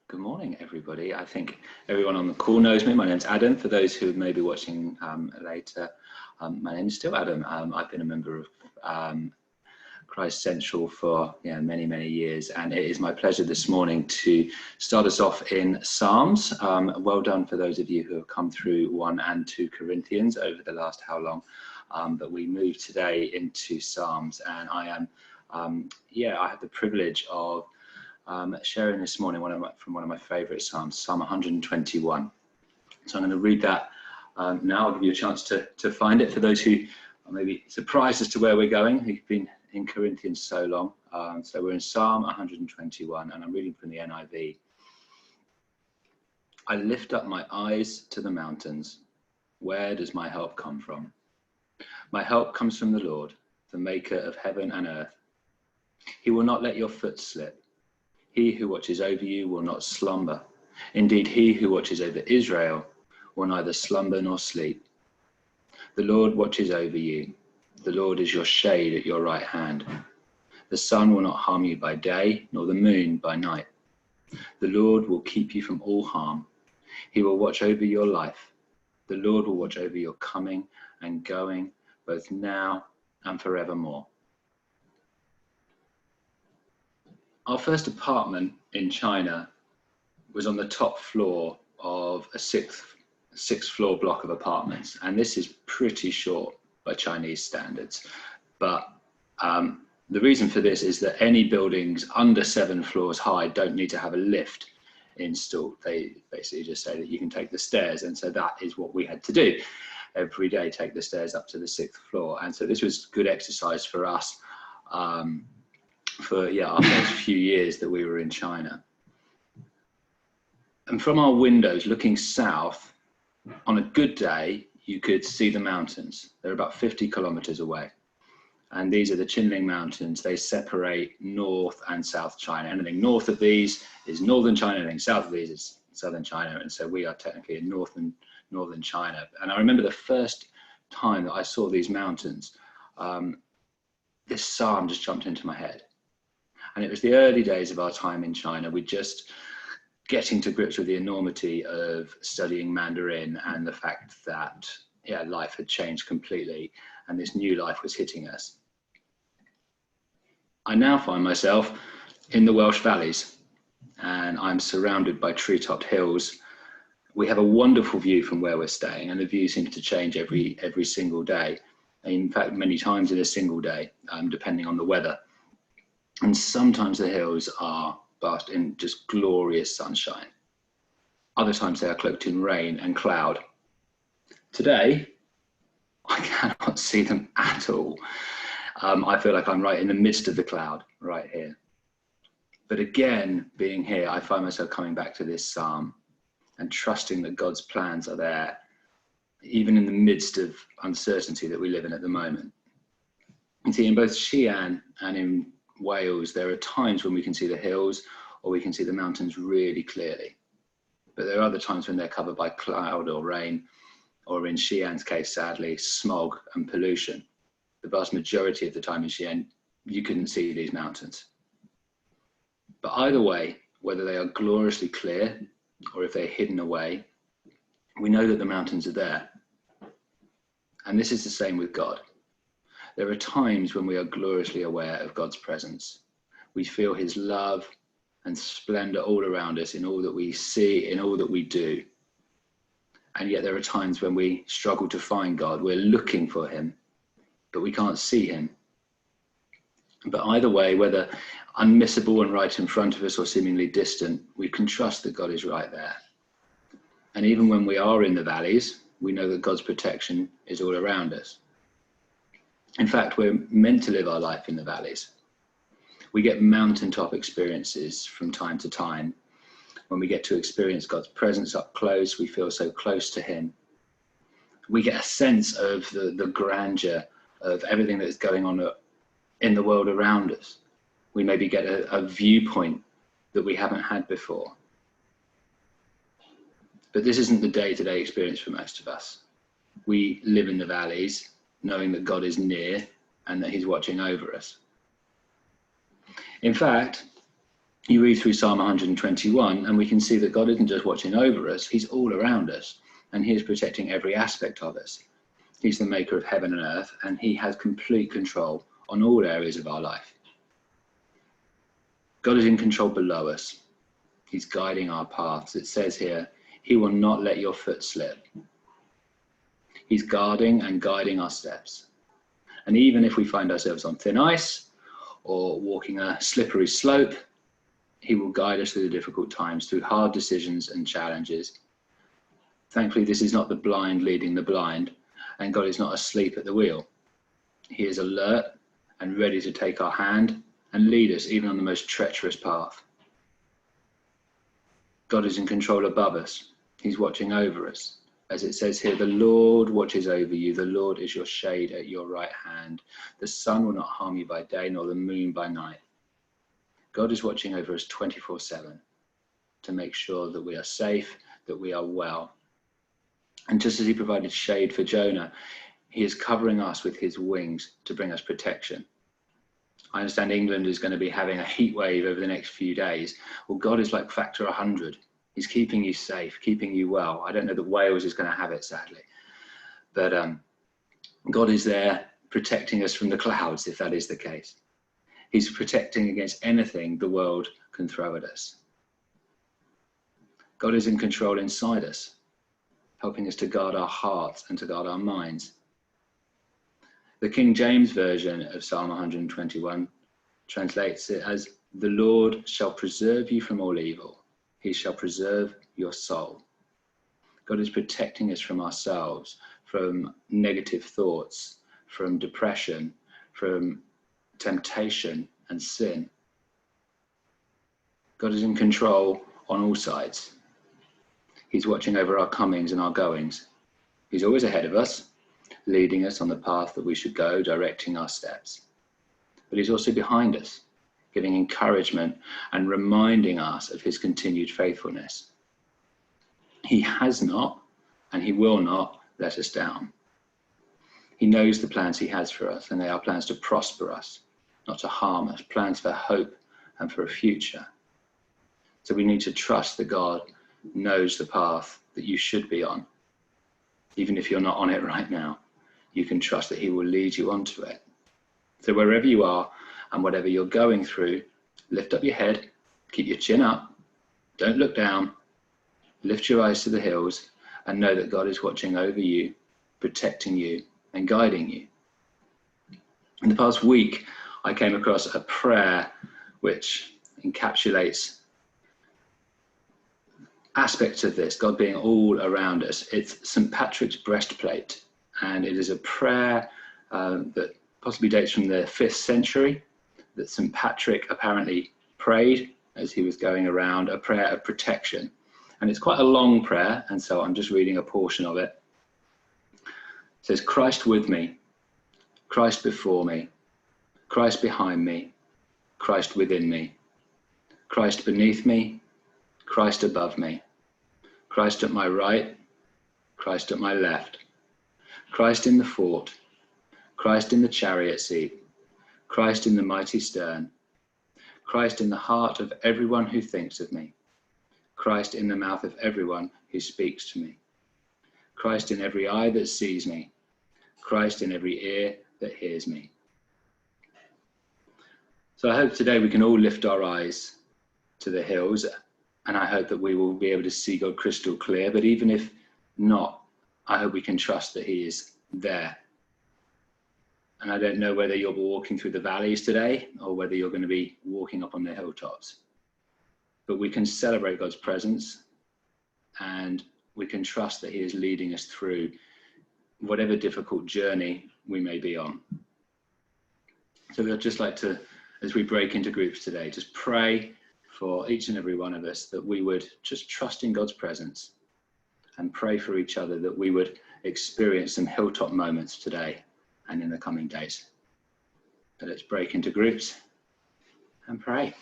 Good morning, everybody. I think everyone on the call knows me. My name's Adam. For those who may be watching later, my name is still Adam. I've been a member of Christ Central for many, many years, and it is my pleasure this morning to start us off in Psalms. Well done for those of you who have come through 1 and 2 Corinthians over the last how long, but we move today into Psalms, and I have the privilege of sharing this morning from one of my favourite Psalms, Psalm 121. So I'm going to read that now. I'll give you a chance to find it for those who are maybe surprised as to where we're going, who've been in Corinthians so long. So we're in Psalm 121, and I'm reading from the NIV. I lift up my eyes to the mountains. Where does my help come from? My help comes from the Lord, the maker of heaven and earth. He will not let your foot slip. He who watches over you will not slumber. Indeed, he who watches over Israel will neither slumber nor sleep. The Lord watches over you. The Lord is your shade at your right hand. The sun will not harm you by day, nor the moon by night. The Lord will keep you from all harm. He will watch over your life. The Lord will watch over your coming and going, both now and forevermore. Our first apartment in China was on the top floor of a sixth floor block of apartments. And this is pretty short by Chinese standards. But the reason for this is that any buildings under 7 floors high don't need to have a lift installed. They basically just say that you can take the stairs. And so that is what we had to do every day, take the stairs up to the 6th floor. And so this was good exercise for us. For our first few years that we were in China. And from our windows looking south, on a good day, you could see the mountains. They're about 50 kilometers away. And these are the Qinling Mountains. They separate North and South China. Anything north of these is northern China, anything south of these is southern China. And so we are technically in northern China. And I remember the first time that I saw these mountains, this psalm just jumped into my head. And it was the early days of our time in China. We're just getting to grips with the enormity of studying Mandarin and the fact that life had changed completely and this new life was hitting us. I now find myself in the Welsh valleys and I'm surrounded by tree-topped hills. We have a wonderful view from where we're staying, and the view seems to change every single day. In fact, many times in a single day, depending on the weather. And sometimes the hills are bathed in just glorious sunshine. Other times they are cloaked in rain and cloud. Today, I cannot see them at all. I feel like I'm right in the midst of the cloud, right here. But again, being here, I find myself coming back to this psalm and trusting that God's plans are there, even in the midst of uncertainty that we live in at the moment. You see, in both Xi'an and in Wales, there are times when we can see the hills or we can see the mountains really clearly. But there are other times when they're covered by cloud or rain, or in Xi'an's case, sadly, smog and pollution. The vast majority of the time in Xi'an, you couldn't see these mountains. But either way, whether they are gloriously clear or if they're hidden away, we know that the mountains are there. And this is the same with God. There are times when we are gloriously aware of God's presence. We feel his love and splendor all around us in all that we see, in all that we do. And yet there are times when we struggle to find God. We're looking for him, but we can't see him. But either way, whether unmissable and right in front of us or seemingly distant, we can trust that God is right there. And even when we are in the valleys, we know that God's protection is all around us. In fact, we're meant to live our life in the valleys. We get mountaintop experiences from time to time. When we get to experience God's presence up close, we feel so close to him. We get a sense of the grandeur of everything that is going on in the world around us. We maybe get a viewpoint that we haven't had before. But this isn't the day-to-day experience for most of us. We live in the valleys, knowing that God is near and that he's watching over us. In fact, You read through Psalm 121 and we can see that God isn't just watching over us, he's all around us, and he is protecting every aspect of us. He's the maker of heaven and earth, and he has complete control on all areas of our life. God is in control below us. He's guiding our paths. It says here, he will not let your foot slip. He's guarding and guiding our steps. And even if we find ourselves on thin ice or walking a slippery slope, he will guide us through the difficult times, through hard decisions and challenges. Thankfully, this is not the blind leading the blind, and God is not asleep at the wheel. He is alert and ready to take our hand and lead us even on the most treacherous path. God is in control above us. He's watching over us. As it says here, the Lord watches over you. The Lord is your shade at your right hand. The sun will not harm you by day, nor the moon by night. God is watching over us 24/7 to make sure that we are safe, that we are well. And just as he provided shade for Jonah, he is covering us with his wings to bring us protection. I understand England is going to be having a heat wave over the next few days. Well, God is like factor 100. He's keeping you safe, keeping you well. I don't know that Wales is going to have it, sadly. But God is there protecting us from the clouds, if that is the case. He's protecting against anything the world can throw at us. God is in control inside us, helping us to guard our hearts and to guard our minds. The King James Version of Psalm 121 translates it as, the Lord shall preserve you from all evil. He shall preserve your soul. God is protecting us from ourselves, from negative thoughts, from depression, from temptation and sin. God is in control on all sides. He's watching over our comings and our goings. He's always ahead of us, leading us on the path that we should go, directing our steps. But he's also behind us, giving encouragement and reminding us of his continued faithfulness. He has not, and he will not let us down. He knows the plans he has for us, and they are plans to prosper us, not to harm us, plans for hope and for a future. So we need to trust that God knows the path that you should be on. Even if you're not on it right now, you can trust that he will lead you onto it. So wherever you are and whatever you're going through, lift up your head, keep your chin up, don't look down, lift your eyes to the hills, and know that God is watching over you, protecting you, and guiding you. In the past week, I came across a prayer which encapsulates aspects of this, God being all around us. It's St. Patrick's Breastplate, and it is a prayer that possibly dates from the 5th century, that St. Patrick apparently prayed as he was going around, a prayer of protection. And it's quite a long prayer, and so I'm just reading a portion of it. It says, Christ with me, Christ before me, Christ behind me, Christ within me, Christ beneath me, Christ above me, Christ at my right, Christ at my left, Christ in the fort, Christ in the chariot seat, Christ in the mighty stern, Christ in the heart of everyone who thinks of me, Christ in the mouth of everyone who speaks to me, Christ in every eye that sees me, Christ in every ear that hears me. So I hope today we can all lift our eyes to the hills, and I hope that we will be able to see God crystal clear. But even if not, I hope we can trust that he is there. And I don't know whether you'll be walking through the valleys today or whether you're going to be walking up on the hilltops. But we can celebrate God's presence, and we can trust that he is leading us through whatever difficult journey we may be on. So we'd just like to, as we break into groups today, just pray for each and every one of us that we would just trust in God's presence and pray for each other that we would experience some hilltop moments today and in the coming days. So let's break into groups and pray.